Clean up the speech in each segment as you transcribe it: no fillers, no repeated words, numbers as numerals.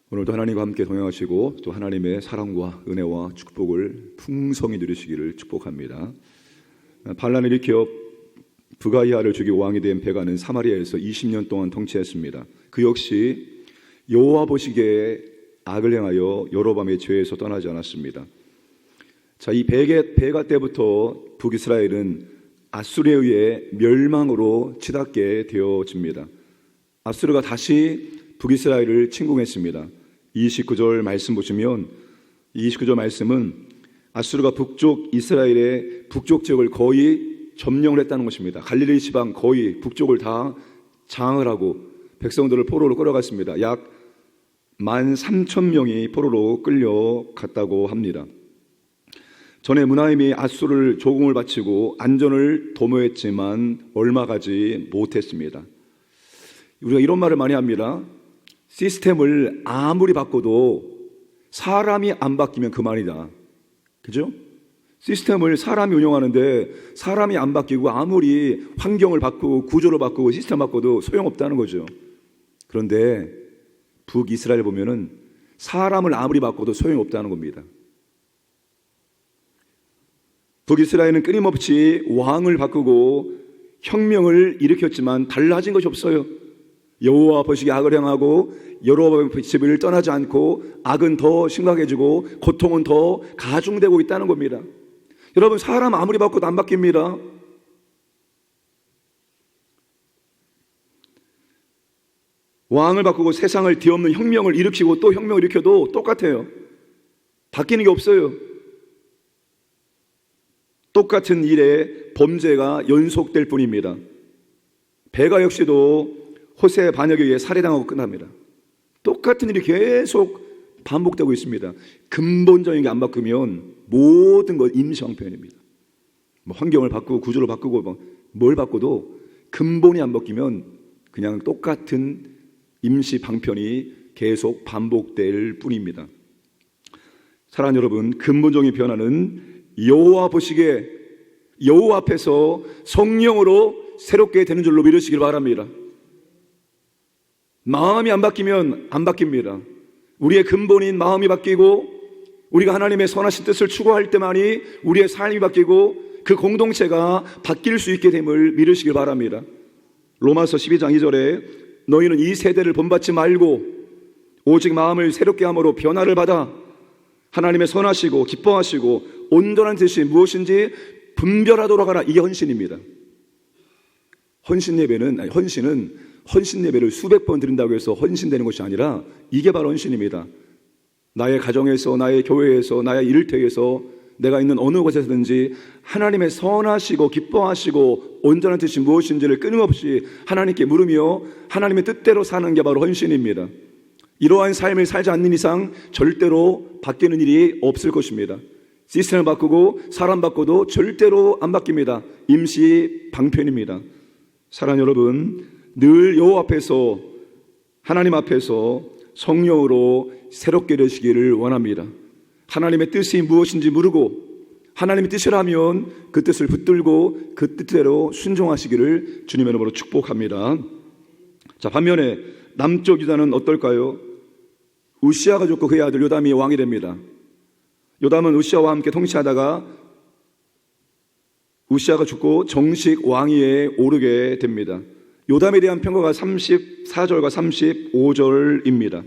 오늘도 하나님과 함께 동행하시고 또 하나님의 사랑과 은혜와 축복을 풍성히 누리시기를 축복합니다. 반란을 일으켜 부가이아를 죽이고 왕이 된 베가는 사마리아에서 20년 동안 통치했습니다. 그 역시 여호와 보시기에 악을 행하여 여로보암의 죄에서 떠나지 않았습니다. 자, 이 베가 때부터 북이스라엘은 아수르에 의해 멸망으로 치닫게 되어집니다. 아수르가 다시 북이스라엘을 침공했습니다. 29절 말씀 보시면 29절 말씀은 아수르가 북쪽 이스라엘의 북쪽 지역을 거의 점령을 했다는 것입니다. 갈릴리 지방 거의 북쪽을 다 장악을 하고 백성들을 포로로 끌어갔습니다. 약 13,000명이 포로로 끌려갔다고 합니다. 전에 무나임이 아수르를 조공을 바치고 안전을 도모했지만 얼마 가지 못했습니다. 우리가 이런 말을 많이 합니다. 시스템을 아무리 바꿔도 사람이 안 바뀌면 그만이다. 그죠? 시스템을 사람이 운영하는데 사람이 안 바뀌고 아무리 환경을 바꾸고 구조를 바꾸고 시스템 바꿔도 소용없다는 거죠. 그런데 북이스라엘 보면은 사람을 아무리 바꿔도 소용없다는 겁니다. 북이스라엘은 끊임없이 왕을 바꾸고 혁명을 일으켰지만 달라진 것이 없어요. 여호와 보시기에 악을 행하고 여로보암의 집을 떠나지 않고 악은 더 심각해지고 고통은 더 가중되고 있다는 겁니다. 여러분, 사람 아무리 바꿔도 안 바뀝니다. 왕을 바꾸고 세상을 뒤엎는 혁명을 일으키고 또 혁명을 일으켜도 똑같아요. 바뀌는 게 없어요. 똑같은 일에 범죄가 연속될 뿐입니다. 베가 역시도 호세 반역에 의해 살해당하고 끝납니다. 똑같은 일이 계속 반복되고 있습니다. 근본적인 게 안 바꾸면 모든 것 임시방편입니다. 환경을 바꾸고 구조를 바꾸고 뭘 바꿔도 근본이 안 바뀌면 그냥 똑같은 임시방편이 계속 반복될 뿐입니다. 사랑하는 여러분, 근본적인 변화는 여호와 보시기에 여호와 앞에서 성령으로 새롭게 되는 줄로 믿으시길 바랍니다. 마음이 안 바뀌면 안 바뀝니다. 우리의 근본인 마음이 바뀌고 우리가 하나님의 선하신 뜻을 추구할 때만이 우리의 삶이 바뀌고 그 공동체가 바뀔 수 있게 됨을 믿으시길 바랍니다. 로마서 12장 2절에 너희는 이 세대를 본받지 말고 오직 마음을 새롭게 함으로 변화를 받아 하나님의 선하시고 기뻐하시고 온전한 뜻이 무엇인지 분별하도록 하라. 이게 헌신입니다. 헌신 예배를 수백 번 드린다고 해서 헌신되는 것이 아니라 이게 바로 헌신입니다. 나의 가정에서, 나의 교회에서, 나의 일터에서, 내가 있는 어느 곳에서든지 하나님의 선하시고 기뻐하시고 온전한 뜻이 무엇인지를 끊임없이 하나님께 물으며 하나님의 뜻대로 사는 게 바로 헌신입니다. 이러한 삶을 살지 않는 이상 절대로 바뀌는 일이 없을 것입니다. 시스템을 바꾸고 사람 바꿔도 절대로 안 바뀝니다. 임시 방편입니다. 사랑하는 여러분, 늘 여호와 앞에서 하나님 앞에서 성령으로 새롭게 되시기를 원합니다. 하나님의 뜻이 무엇인지 모르고 하나님의 뜻이라면 그 뜻을 붙들고 그 뜻대로 순종하시기를 주님의 이름으로 축복합니다. 자, 반면에 남쪽 유다는 어떨까요? 우시아가 죽고 그의 아들 요담이 왕이 됩니다. 요담은 우시아와 함께 통치하다가 우시아가 죽고 정식 왕위에 오르게 됩니다. 요담에 대한 평가가 34절과 35절입니다.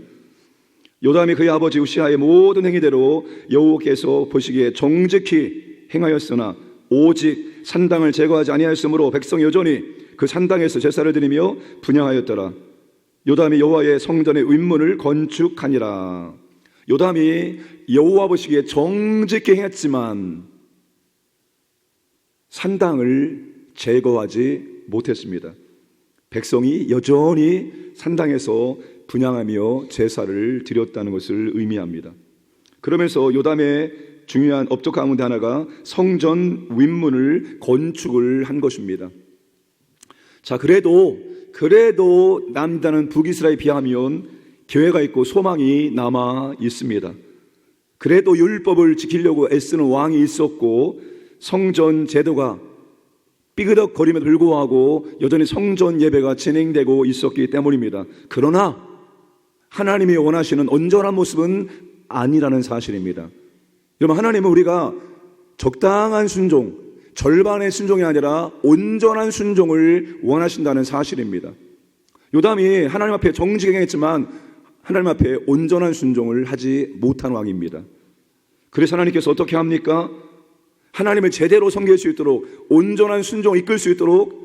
요담이 그의 아버지 우시아의 모든 행위대로 여호와께서 보시기에 정직히 행하였으나 오직 산당을 제거하지 아니하였으므로 백성이 여전히 그 산당에서 제사를 드리며 분향하였더라. 요담이 여호와의 성전의 윗문을 건축하니라. 요담이 여호와 보시기에 정직히 행했지만 산당을 제거하지 못했습니다. 백성이 여전히 산당에서 분향하며 제사를 드렸다는 것을 의미합니다. 그러면서 요담의 중요한 업적 가운데 하나가 성전 윗문을 건축을 한 것입니다. 자, 그래도 남다른 북이스라엘에 비하면 기회가 있고 소망이 남아 있습니다. 그래도 율법을 지키려고 애쓰는 왕이 있었고 성전 제도가 삐그덕거림에도 불구하고 여전히 성전 예배가 진행되고 있었기 때문입니다. 그러나 하나님이 원하시는 온전한 모습은 아니라는 사실입니다. 여러분, 하나님은 우리가 적당한 순종, 절반의 순종이 아니라 온전한 순종을 원하신다는 사실입니다. 요담이 하나님 앞에 정직하게 했지만 하나님 앞에 온전한 순종을 하지 못한 왕입니다. 그래서 하나님께서 어떻게 합니까? 하나님을 제대로 섬길 수 있도록, 온전한 순종을 이끌 수 있도록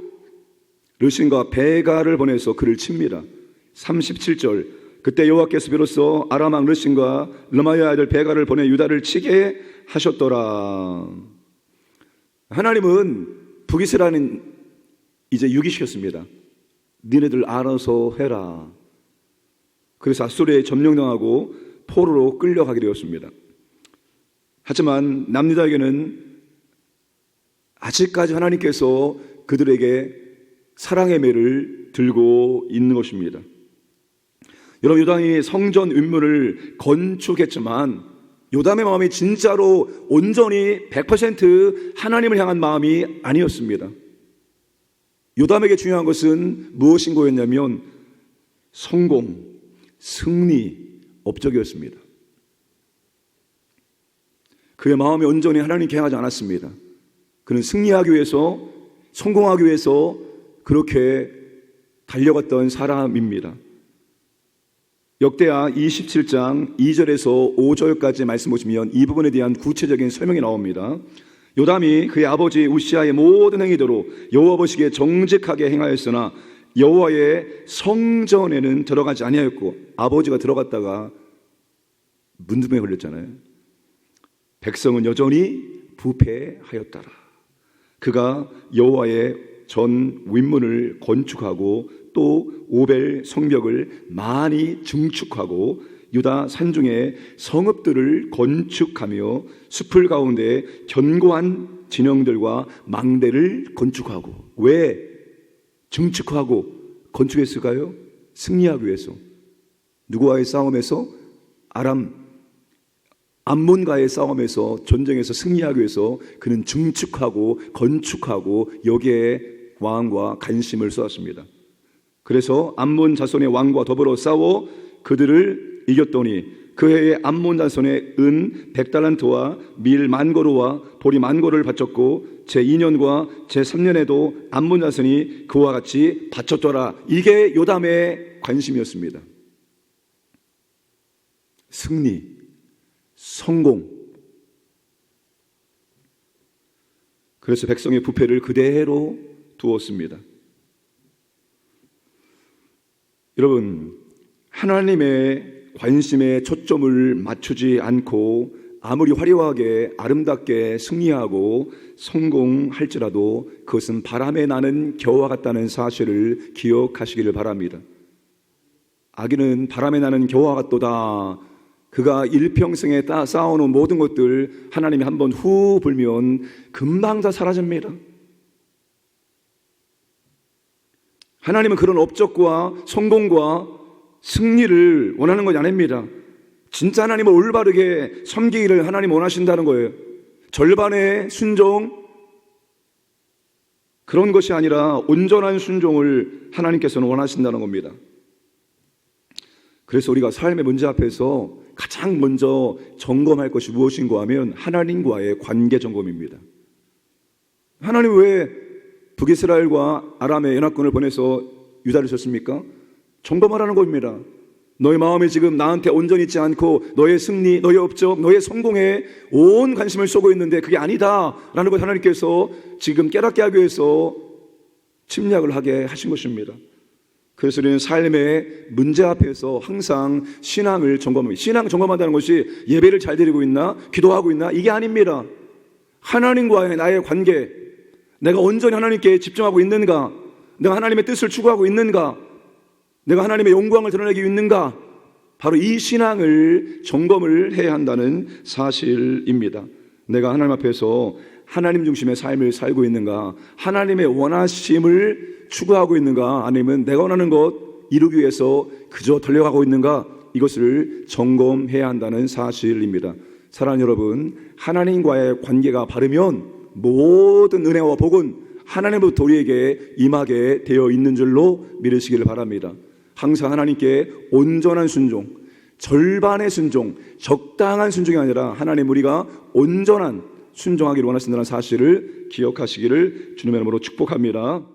르신과 베가를 보내서 그를 칩니다. 37절, 그때 여호와께서 비로소 아람 왕 르신과 르마야의 아들 베가를 보내 유다를 치게 하셨더라. 하나님은 북이스라엘은 이제 유기시켰습니다. 니네들 알아서 해라. 그래서 아수르에 점령당하고 포로로 끌려가게 되었습니다. 하지만 남유다에게는 아직까지 하나님께서 그들에게 사랑의 매를 들고 있는 것입니다. 여러분, 요담이 성전 윗문을 건축했지만 요담의 마음이 진짜로 온전히 100% 하나님을 향한 마음이 아니었습니다. 요담에게 중요한 것은 무엇인 거였냐면 성공, 승리, 업적이었습니다. 그의 마음이 온전히 하나님께 향하지 않았습니다. 그는 승리하기 위해서, 성공하기 위해서 그렇게 달려갔던 사람입니다. 역대하 27장 2절에서 5절까지 말씀 보시면 이 부분에 대한 구체적인 설명이 나옵니다. 요담이 그의 아버지 우시아의 모든 행위대로 여호와 보시기에 정직하게 행하였으나 여호와의 성전에는 들어가지 아니하였고, 아버지가 들어갔다가 문둥병에 걸렸잖아요. 백성은 여전히 부패하였더라. 그가 여호와의 전 윗문을 건축하고 또 오벨 성벽을 많이 증축하고 유다 산중에 성읍들을 건축하며 숲을 가운데 견고한 진영들과 망대를 건축하고. 왜 증축하고 건축했을까요? 승리하기 위해서. 누구와의 싸움에서? 암몬과의 싸움에서, 전쟁에서 승리하기 위해서 그는 증축하고 건축하고 여기에 왕과 관심을 쏟았습니다. 그래서 암몬 자손의 왕과 더불어 싸워 그들을 이겼더니 그 해에 암몬 자손의 은 100달란트와 밀 10,000거루와 보리 10,000거루를 바쳤고 제2년과 제3년에도 암몬 자손이 그와 같이 바쳤더라. 이게 요담의 관심이었습니다. 승리, 성공. 그래서 백성의 부패를 그대로 두었습니다. 여러분, 하나님의 관심에 초점을 맞추지 않고 아무리 화려하게 아름답게 승리하고 성공할지라도 그것은 바람에 나는 겨와 같다는 사실을 기억하시기를 바랍니다. 악인은 바람에 나는 겨와 같도다. 그가 일평생에 쌓아놓은 모든 것들 하나님이 한번 후 불면 금방 다 사라집니다. 하나님은 그런 업적과 성공과 승리를 원하는 것이 아닙니다. 진짜 하나님을 올바르게 섬기기를 하나님 원하신다는 거예요. 절반의 순종, 그런 것이 아니라 온전한 순종을 하나님께서는 원하신다는 겁니다. 그래서 우리가 삶의 문제 앞에서 가장 먼저 점검할 것이 무엇인가 하면 하나님과의 관계 점검입니다. 하나님 왜 북이스라엘과 아람의 연합군을 보내서 유다를 쳤습니까? 점검하라는 겁니다. 너의 마음이 지금 나한테 온전히 있지 않고 너의 승리, 너의 업적, 너의 성공에 온 관심을 쏟고 있는데 그게 아니다라는 것 하나님께서 지금 깨닫게 하기 위해서 침략을 하게 하신 것입니다. 그래서 우리는 삶의 문제 앞에서 항상 신앙을 점검합니다. 신앙 점검한다는 것이 예배를 잘 드리고 있나, 기도하고 있나, 이게 아닙니다. 하나님과의 나의 관계, 내가 온전히 하나님께 집중하고 있는가, 내가 하나님의 뜻을 추구하고 있는가, 내가 하나님의 영광을 드러내기 있는가, 바로 이 신앙을 점검을 해야 한다는 사실입니다. 내가 하나님 앞에서 하나님 중심의 삶을 살고 있는가, 하나님의 원하심을 추구하고 있는가, 아니면 내가 원하는 것 이루기 위해서 그저 달려가고 있는가, 이것을 점검해야 한다는 사실입니다. 사랑하는 여러분, 하나님과의 관계가 바르면 모든 은혜와 복은 하나님부터 우리에게 임하게 되어 있는 줄로 믿으시기를 바랍니다. 항상 하나님께 온전한 순종, 절반의 순종, 적당한 순종이 아니라 하나님 우리가 온전한 순종하기를 원하신다는 사실을 기억하시기를 주님의 이름으로 축복합니다.